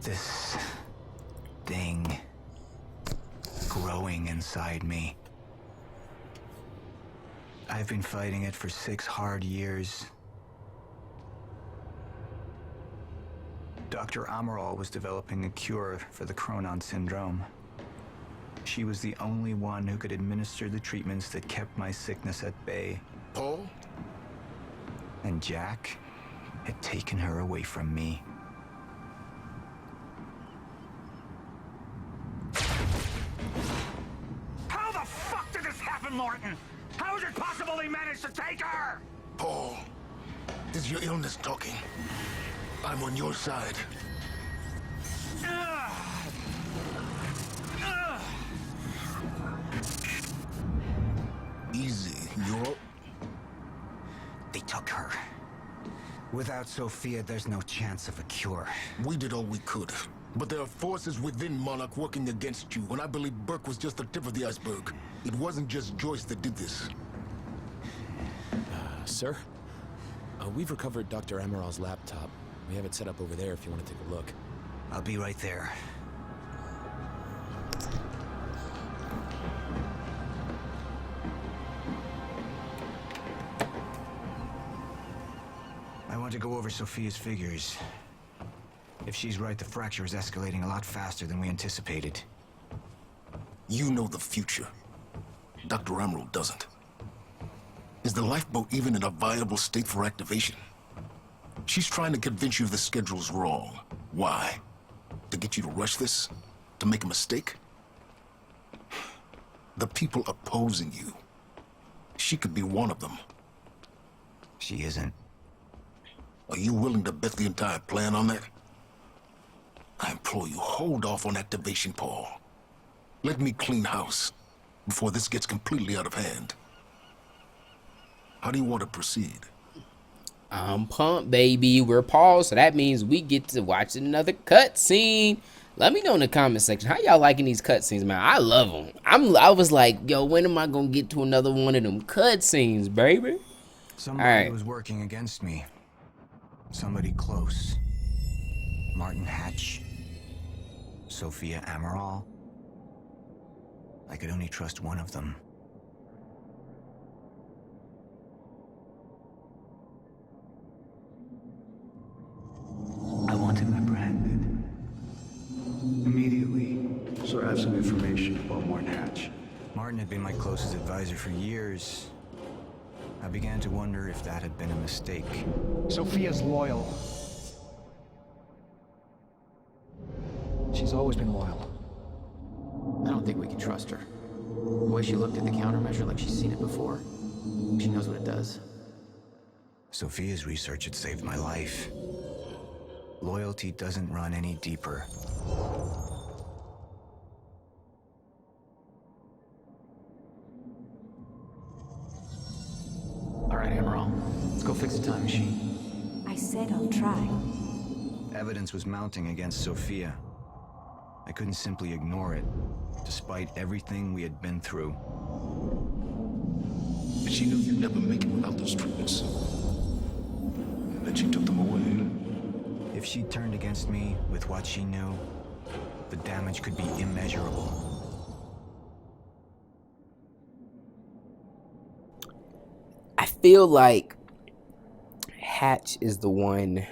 This thing growing inside me. I've been fighting it for 6 hard years. Dr. AMARAL was developing a cure for the Cronon syndrome. She was the only one who could administer the treatments that kept my sickness at bay. Paul? And Jack had taken her away from me. How the fuck did this happen, Martin? How is it possible he managed to take her? Paul, this is your illness talking. I'm on your side. Easy, you're... They took her. Without Sophia, there's no chance of a cure. We did all we could. But there are forces within Monarch working against you, and I believe Burke was just the tip of the iceberg. It wasn't just Joyce that did this. Sir? We've recovered Dr. Amaral's laptop. We have it set up over there if you want to take a look. I'll be right there. I want to go over Sophia's figures. If she's right, the fracture is escalating a lot faster than we anticipated. You know the future. Dr. Amaral doesn't. Is the lifeboat even in a viable state for activation? She's trying to convince you the schedule's wrong. Why? To get you to rush this? To make a mistake? The people opposing you. She could be one of them. She isn't. Are you willing to bet the entire plan on that? I implore you, hold off on activation, Paul. Let me clean house before this gets completely out of hand. How do you want to proceed? I'm pumped, baby. We're paused, so that means we get to watch another cutscene. Let me know in the comment section how y'all liking these cutscenes, man. I love them. I was like, yo, when am I gonna get to another one of them cutscenes, baby? Somebody was working against me. Somebody close. Martin Hatch. Sophia Amaral. I could only trust one of them. I want him apprehended. Immediately. Sir, I have some information about Martin Hatch. Martin had been my closest advisor for years. I began to wonder if that had been a mistake. Sophia's loyal. She's always been loyal. I don't think we can trust her. The way she looked at the countermeasure like she's seen it before. She knows what it does. Sophia's research had saved my life. Loyalty doesn't run any deeper. All right, Amaral. Let's go fix the time machine. I said I'll try. Evidence was mounting against Sophia. I couldn't simply ignore it, despite everything we had been through. But she knew you'd never make it without those treatments. And then she took them away. If she turned against me with what she knew, the damage could be immeasurable. I feel like Hatch is the one.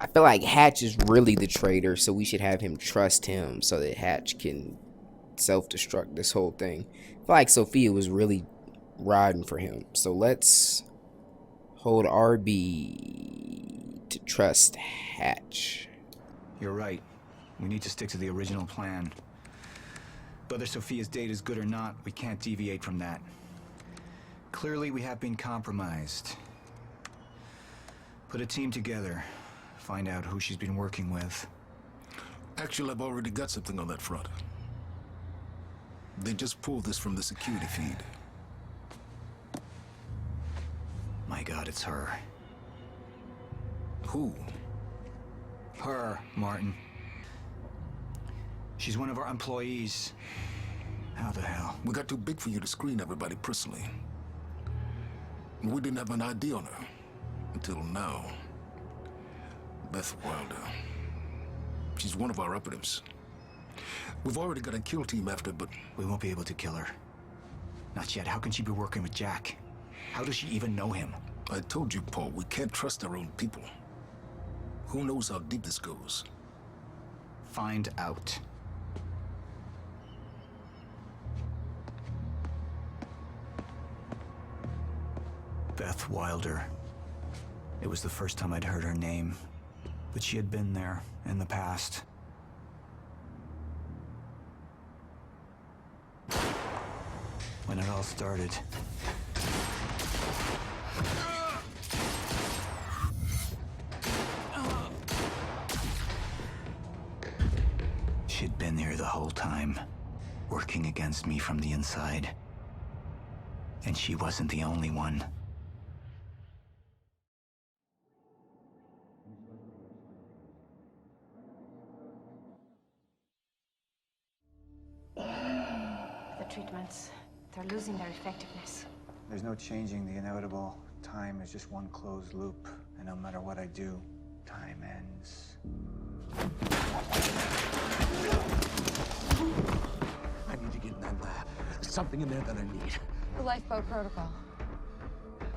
I feel like Hatch is really the traitor, so we should have him trust him so that Hatch can self-destruct this whole thing. I feel like Sophia was really riding for him. So let's hold RB to trust Hatch. You're right. We need to stick to the original plan. Whether Sophia's date is good or not, we can't deviate from that. Clearly, we have been compromised. Put a team together. Find out who she's been working with. Actually, I've already got something on that front. They just pulled this from the security feed. My God, it's her. Who? Her, Martin. She's one of our employees. How the hell? We got too big for you to screen everybody personally. We didn't have an ID on her. Until now. Beth Wilder. She's one of our operatives. We've already got a kill team after, but... We won't be able to kill her. Not yet. How can she be working with Jack? How does she even know him? I told you, Paul, we can't trust our own people. Who knows how deep this goes? Find out. Beth Wilder. It was the first time I'd heard her name, but she had been there in the past. When it all started. She'd been here the whole time, working against me from the inside. And she wasn't the only one. The treatments, they're losing their effectiveness. There's no changing the inevitable. Time is just one closed loop, and no matter what I do, time ends. I need to get in that lab. There's something in there that I need. The lifeboat protocol.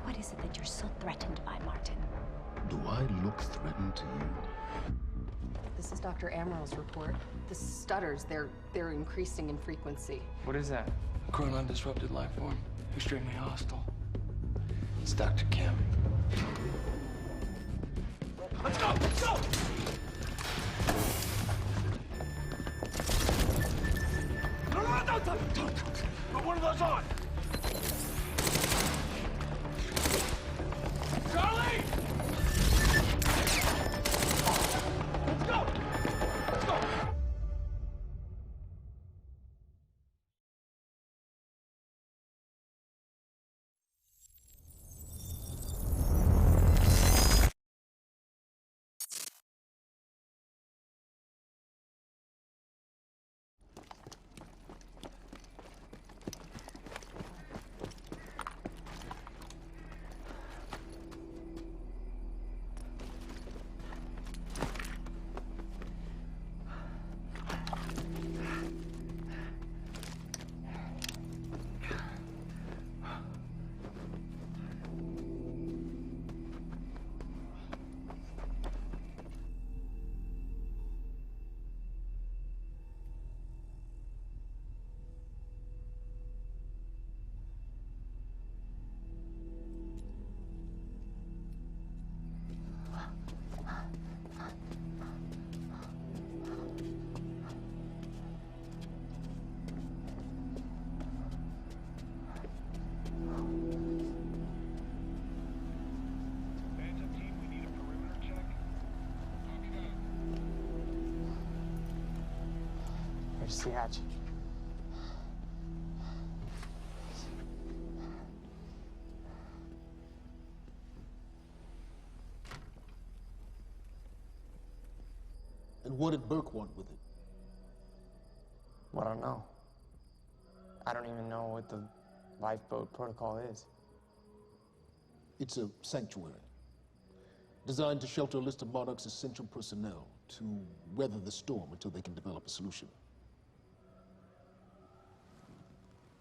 What is it that you're so threatened by, Martin? Do I look threatened to you? This is Dr. Amaral's report. The stutters, they're increasing in frequency. What is that? A chronon disrupted life form. Extremely hostile. It's Dr. Kim. Let's go! Let's go! No, don't. Put one of those on! Charlie! Let's go! Let's go! Where's the hatch? And what did Burke want with it? Well, I don't know. I don't even know what the lifeboat protocol is. It's a sanctuary. Designed to shelter a list of Monarch's essential personnel to weather the storm until they can develop a solution.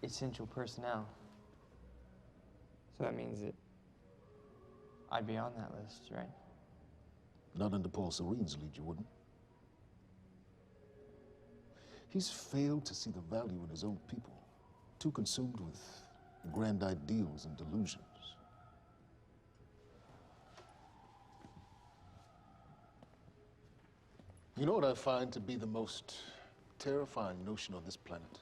Essential personnel. So that means that I'd be on that list, right? Not under Paul Serene's lead, you wouldn't. He's failed to see the value in his own people, too consumed with grand ideals and delusions. You know what I find to be the most terrifying notion on this planet?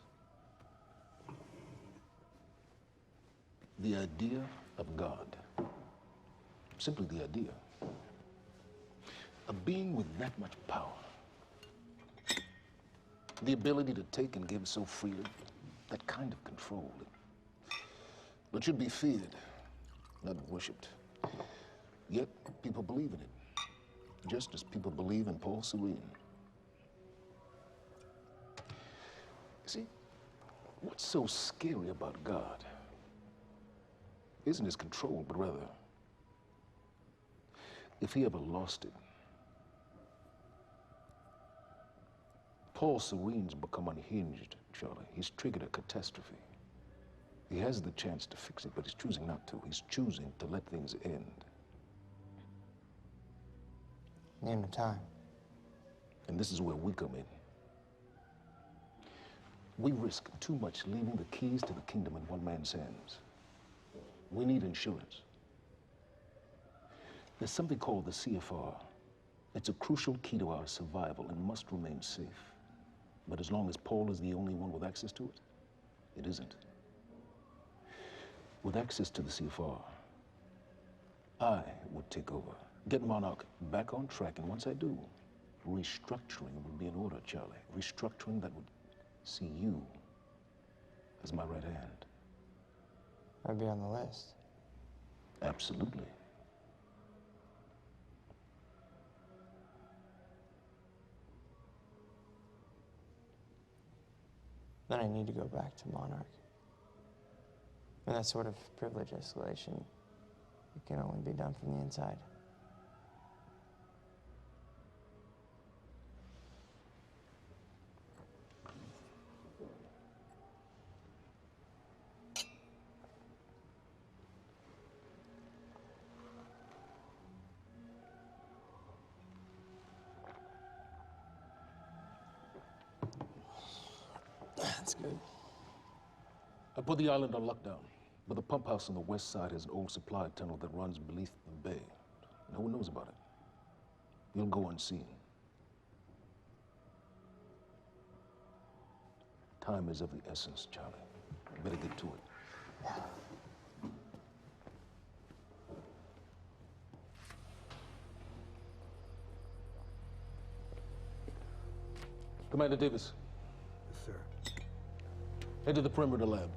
The idea of God. Simply the idea. A being with that much power. The ability to take and give so freely. That kind of control. But should be feared, not worshipped. Yet, people believe in it. Just as people believe in Paul Serene. See, What's so scary about God isn't his control, but rather, if he ever lost it. Paul Serene's become unhinged, Charlie. He's triggered a catastrophe. He has the chance to fix it, but he's choosing not to. He's choosing to let things end. The end of time. And this is where we come in. We risk too much leaving the keys to the kingdom in one man's hands. We need insurance. There's something called the CFR. It's a crucial key to our survival and must remain safe. But as long as Paul is the only one with access to it, it isn't. With access to the CFR, I would take over, get Monarch back on track, and once I do, restructuring would be in order, Charlie. Restructuring that would see you as my right hand. I'd be on the list. Absolutely. Then I need to go back to Monarch. And that sort of privilege escalation, it can only be done from the inside. That's good. I put the island on lockdown, but the pump house on the west side has an old supply tunnel that runs beneath the bay. No one knows about it. You'll go unseen. Time is of the essence, Charlie. Better get to it. Commander Davis. Yes, sir. Head to the perimeter lab.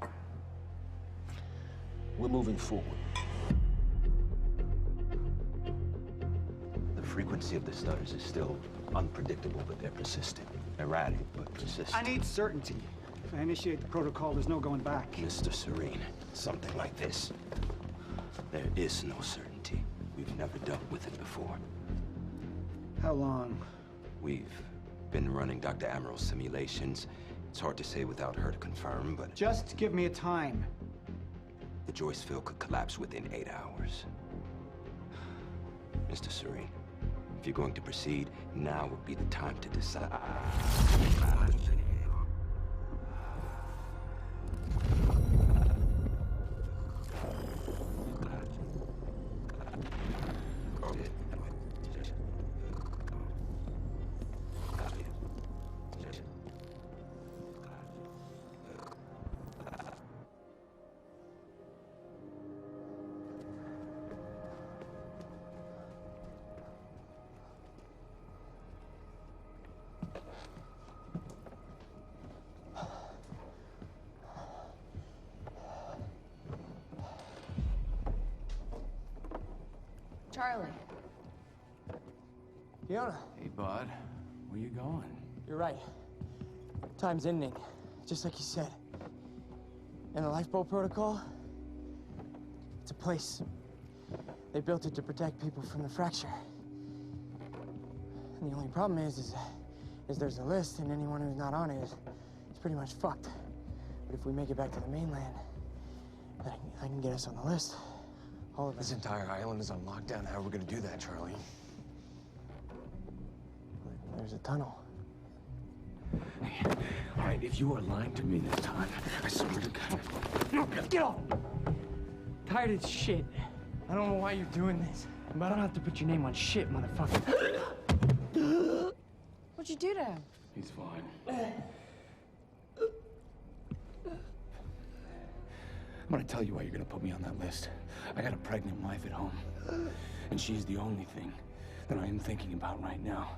We're moving forward. The frequency of the stutters is still unpredictable, but they're persistent. Erratic, but persistent. I need certainty. If I initiate the protocol, there's no going back. Mr. Serene, something like this. There is no certainty. We've never dealt with it before. How long? We've been running Dr. Amaral's simulations. It's hard to say without her to confirm, but... Just give me a time. The Joyce field could collapse within 8 hours. Mr. Serene, if you're going to proceed, now would be the time to decide. Charlie. Fiona. Hey, bud. Where you going? You're right. Time's ending, just like you said. And the lifeboat protocol, it's a place. They built it to protect people from the fracture. And the only problem is there's a list, and anyone who's not on it is pretty much fucked. But if we make it back to the mainland, I can get us on the list. All of us. This entire island is on lockdown. How are we gonna do that, Charlie? There's a tunnel. Hey, all right, if you are lying to me this time, I swear to God. No, get off! Tired of this shit. I don't know why you're doing this, but I don't have to put your name on shit, motherfucker. What'd you do to him? He's fine. I'm gonna tell you why you're gonna put me on that list. I got a pregnant wife at home, and she's the only thing that I am thinking about right now.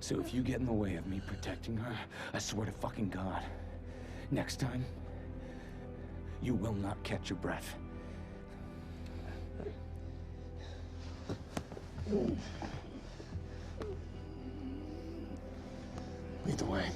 So if you get in the way of me protecting her, I swear to fucking God, next time, you will not catch your breath. Lead the way.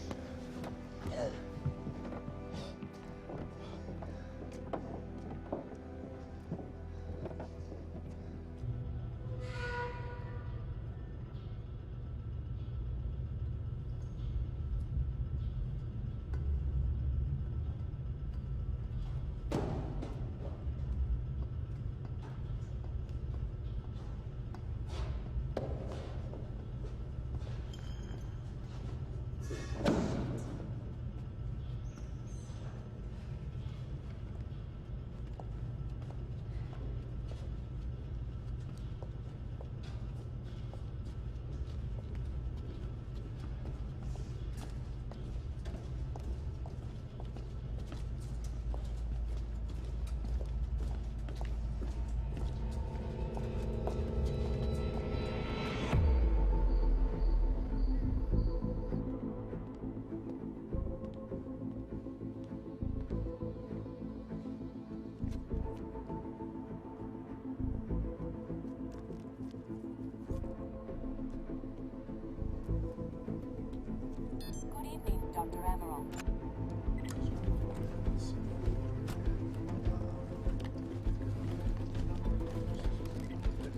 Dr. Amaral.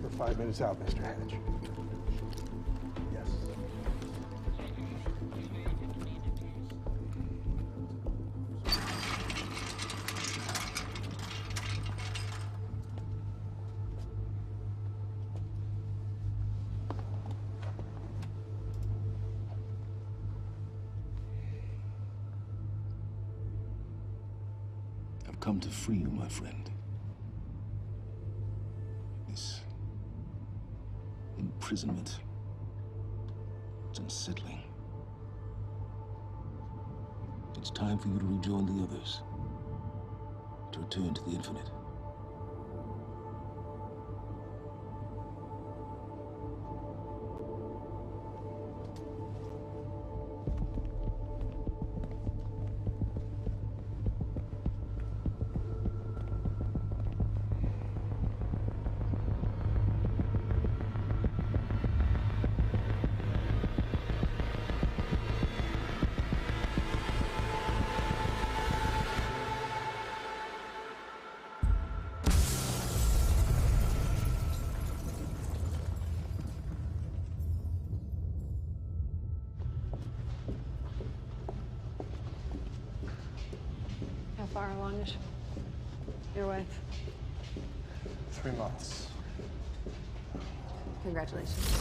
We're 5 minutes out, Mr. Hatch. Yes. I've come to free you, my friend. This imprisonment, it's unsettling. It's time for you to rejoin the others, to return to the infinite. How far along is your wife? 3 months. Congratulations.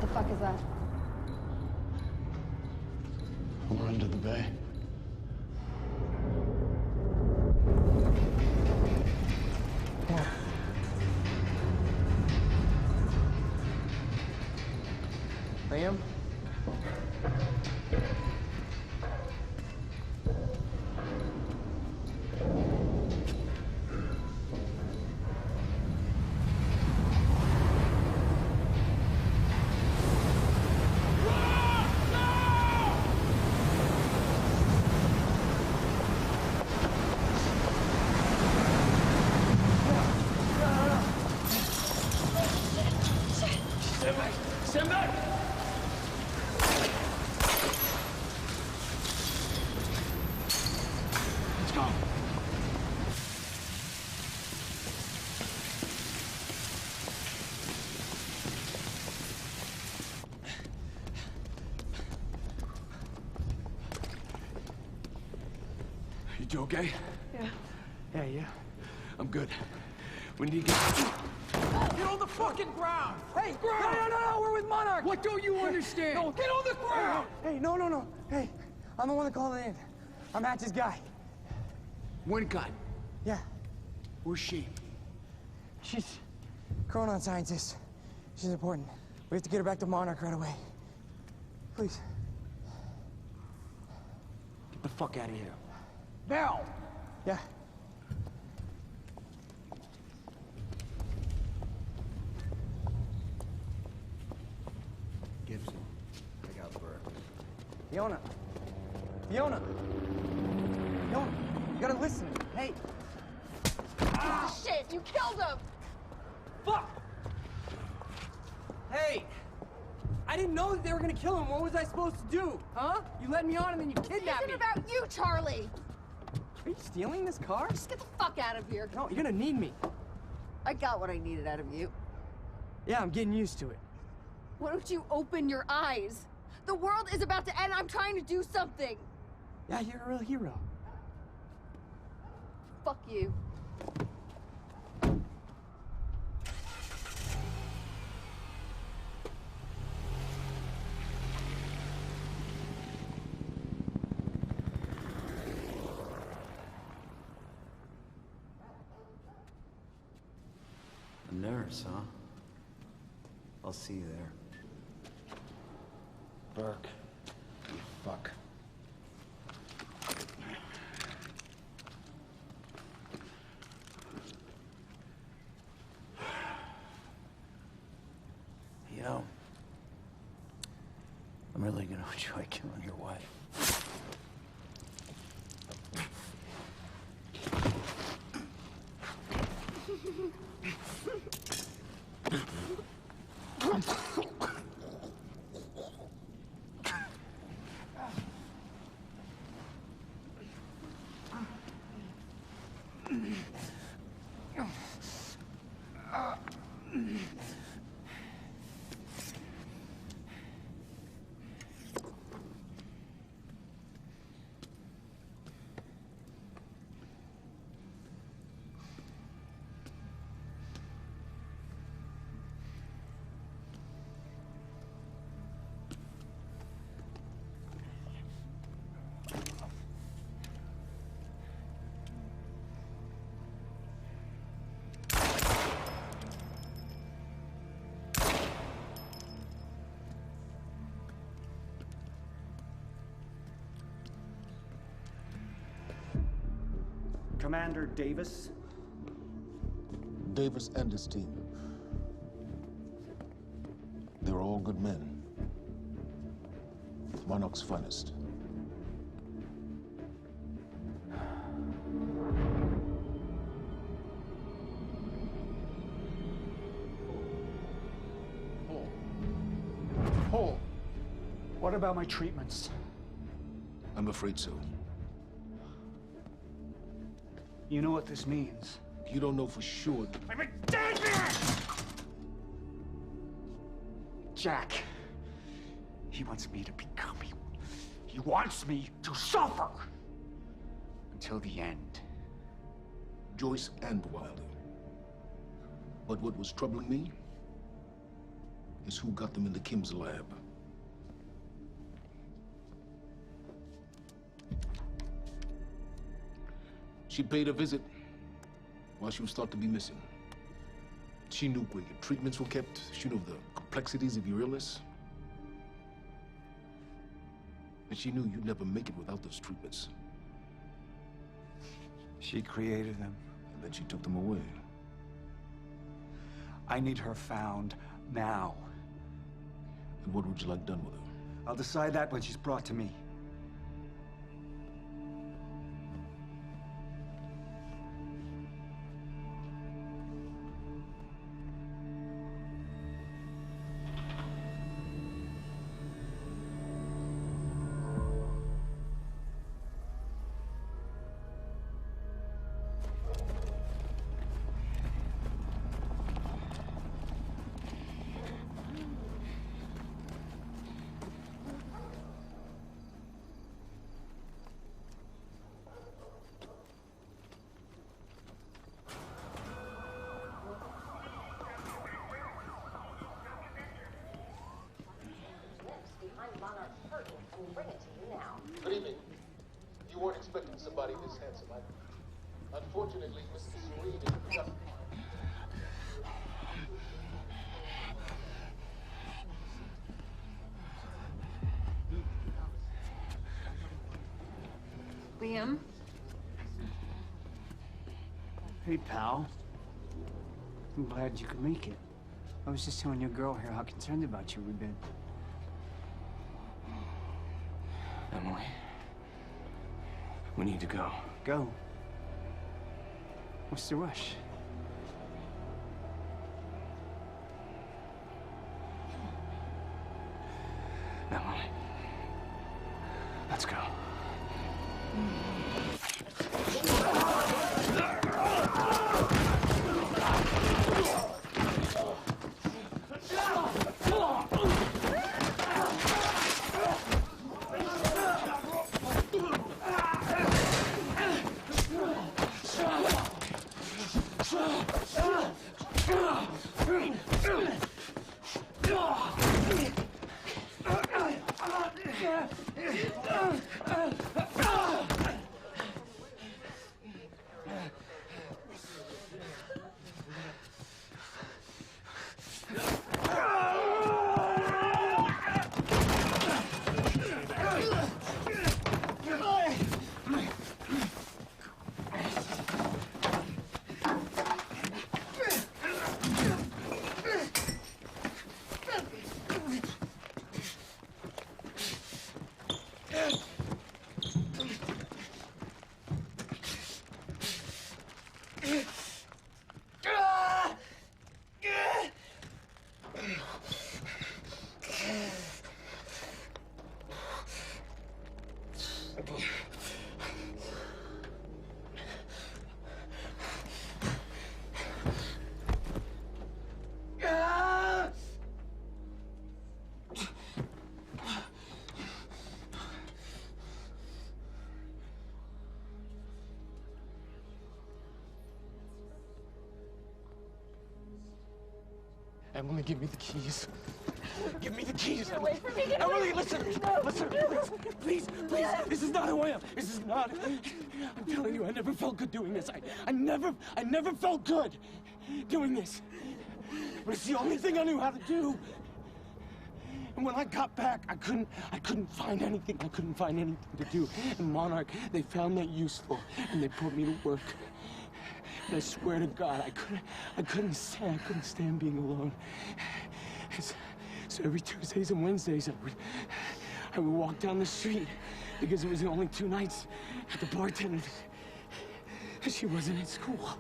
The fuck is that? We're under the bay. Come on. Liam? Stand back! Stand back! Let's go. You two okay? Yeah. Yeah. I'm good. We need to get... Get on the fucking ground! Hey, no, we're with Monarch! What don't you understand? No, get on the ground! Hey, no. Hey, I'm the one that called it in. I'm Hatch's guy. Wincott. Yeah, Where's she? she's chronon scientist. She's important. We have to get her back to Monarch right away. Please. Get the fuck out of here. Now! Yeah. Gibson, take out Burke. Fiona, you gotta listen. Hey. Shit, you killed him! Fuck! Hey! I didn't know that they were gonna kill him. What was I supposed to do? Huh? You led me on and then you kidnapped me. It's about you, Charlie! Are you stealing this car? Just get the fuck out of here. No, you're gonna need me. I got what I needed out of you. Yeah, I'm getting used to it. Why don't you open your eyes? The world is about to end. I'm trying to do something. Yeah, you're a real hero. Fuck you. A nurse, huh? I'll see you there. Burke. You fuck. You know, I'm really gonna enjoy killing your wife. Commander Davis? Davis and his team. They were all good men. Monarch's finest. Paul, what about my treatments? I'm afraid so. You know what this means? You don't know for sure. I'm a dead man! Jack. He wants me to become him. He wants me to suffer. Until the end. Joyce and Wilder. But what was troubling me is who got them into Kim's lab. She paid a visit while she was thought to be missing. She knew where your treatments were kept. She knew the complexities of your illness. And she knew you'd never make it without those treatments. She created them. And then she took them away. I need her found now. And what would you like done with her? I'll decide that when she's brought to me. Good evening. You weren't expecting somebody this handsome. Unfortunately, Mr. Serene is just... Liam? Hey, pal. I'm glad you could make it. I was just telling your girl here how concerned about you we've been. Emily, we need to go. Go? What's the rush? Emily, let's go. Emily, give me the keys. Give me the keys. Get away from me. Get Emily, away. listen. No. Listen. Please. This is not who I am. This is not. I'm telling you, I never felt good doing this. I never felt good doing this. But it's the only thing I knew how to do. And when I got back, I couldn't find anything. I couldn't find anything to do. And Monarch, they found that useful, and they put me to work. And I swear to God, I couldn't stand being alone. So every Tuesdays and Wednesdays, I would walk down the street because it was the only 2 nights at the bartender. She wasn't at school.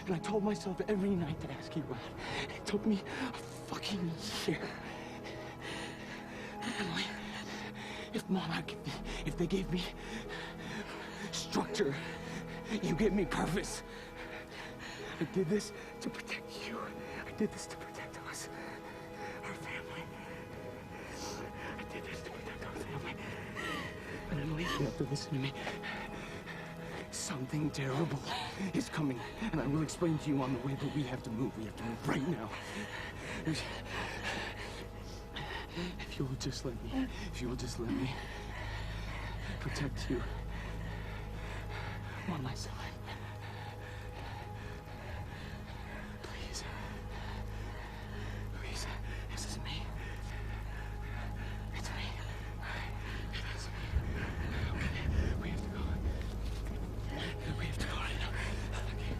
And I told myself every night to ask you out. It took me a fucking year. Emily, if Monarch, if they gave me structure, you gave me purpose. I did this to protect you. I did this to protect us, our family. I did this to protect our family. And Emily, you have to listen to me. Something terrible is coming, and I will explain to you on the way, but we have to move. We have to move right now. If you will just let me protect you on my side. Please. Please. This is me. It's me. It is me. Okay. We have to go. We have to go right now. Okay.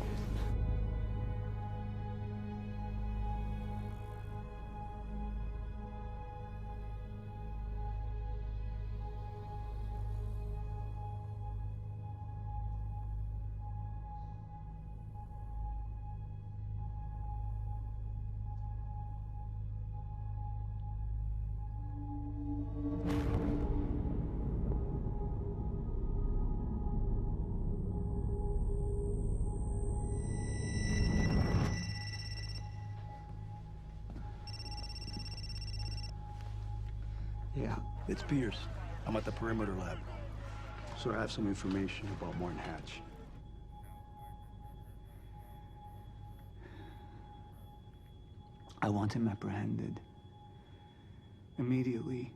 Yeah, it's Pierce. I'm at the perimeter lab. So I have some information about Martin Hatch. I want him apprehended. Immediately.